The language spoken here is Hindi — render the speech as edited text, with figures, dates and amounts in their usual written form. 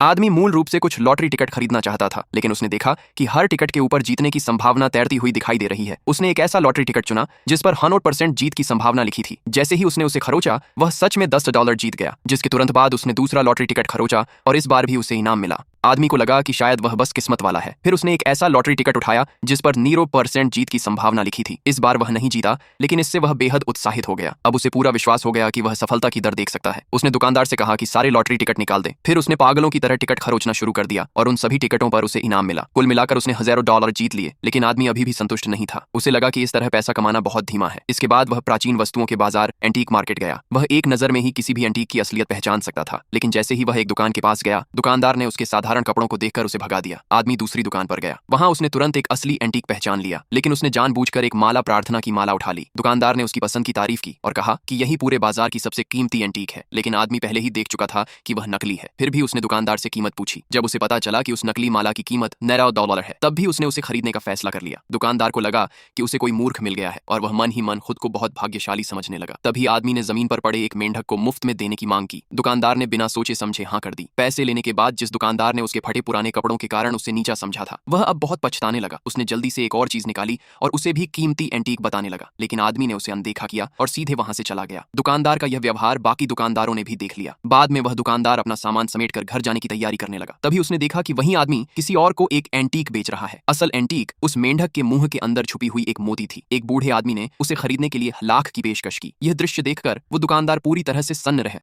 आदमी मूल रूप से कुछ लॉटरी टिकट खरीदना चाहता था, लेकिन उसने देखा कि हर टिकट के ऊपर जीतने की संभावना तैरती हुई दिखाई दे रही है। उसने एक ऐसा लॉटरी टिकट चुना जिस पर 100% जीत की संभावना लिखी थी। जैसे ही उसने उसे खरोचा, वह सच में $10 जीत गया। जिसके तुरंत बाद उसने दूसरा लॉटरी टिकट खरोचा और इस बार भी उसे इनाम मिला। आदमी को लगा कि शायद वह बस किस्मत वाला है। फिर उसने एक ऐसा लॉटरी टिकट उठाया जिस पर 0% जीत की संभावना लिखी थी। इस बार वह नहीं जीता, लेकिन इससे वह बेहद उत्साहित हो गया। अब उसे पूरा विश्वास हो गया कि वह सफलता की दर देख सकता है। उसने दुकानदार से कहा कि सारे लॉटरी टिकट निकाल दे। फिर उसने पागलों की तरह टिकट खरोचना शुरू कर दिया और उन सभी टिकटों पर उसे इनाम मिला। कुल मिलाकर उसने हजारों डॉलर जीत लिए, लेकिन आदमी अभी भी संतुष्ट नहीं था। उसे लगा कि इस तरह पैसा कमाना बहुत धीमा है। इसके बाद वह प्राचीन वस्तुओं के बाजार एंटीक मार्केट गया। वह एक नजर में ही किसी भी एंटीक की असलियत पहचान सकता था, लेकिन जैसे ही वह एक दुकान के पास गया, दुकानदार ने उसके साधारण कपड़ों को देखकर उसे भगा दिया। आदमी दूसरी दुकान पर गया। वहां उसने तुरंत एक असली एंटीक पहचान लिया, लेकिन उसने जानबूझकर एक माला प्रार्थना की माला उठा ली। दुकानदार ने उसकी पसंद की तारीफ की और कहा कि यही पूरे बाजार की सबसे कीमती एंटीक है, लेकिन आदमी पहले ही देख चुका था कि वह नकली है। फिर भी उसने दुकानदार से कीमत पूछी। जब उसे पता चला कि उस नकली माला की कीमत $9 है, तब भी उसने उसे खरीदने का फैसला कर लिया। दुकानदार को लगा कि उसे कोई मूर्ख मिल गया है और वह मन ही मन खुद को बहुत भाग्यशाली समझने लगा। तभी आदमी ने जमीन पर पड़े एक मेंढक को मुफ्त में देने की मांग की। दुकानदार ने बिना सोचे समझे हाँ कर दी। पैसे लेने के बाद जिस दुकानदार ने उसके फटे पुराने कपड़ों के कारण उसे नीचा समझा था, वह अब बहुत पछताने लगा। उसने जल्दी से एक और चीज निकाली और उसे भी कीमती एंटीक बताने लगा, लेकिन आदमी ने उसे अनदेखा किया और सीधे वहां से चला गया। दुकानदार का यह व्यवहार बाकी दुकानदारों ने भी देख लिया। बाद में वह दुकानदार अपना सामान समेटकर घर जाने की तैयारी करने लगा। तभी उसने देखा कि वही आदमी किसी और को एक एंटीक बेच रहा है। असल एंटीक उस मेंढक के मुंह के अंदर छुपी हुई एक मोती थी। एक बूढ़े आदमी ने उसे खरीदने के लिए लाख की पेशकश की। यह दृश्य देखकर वो दुकानदार पूरी तरह से सन्न रह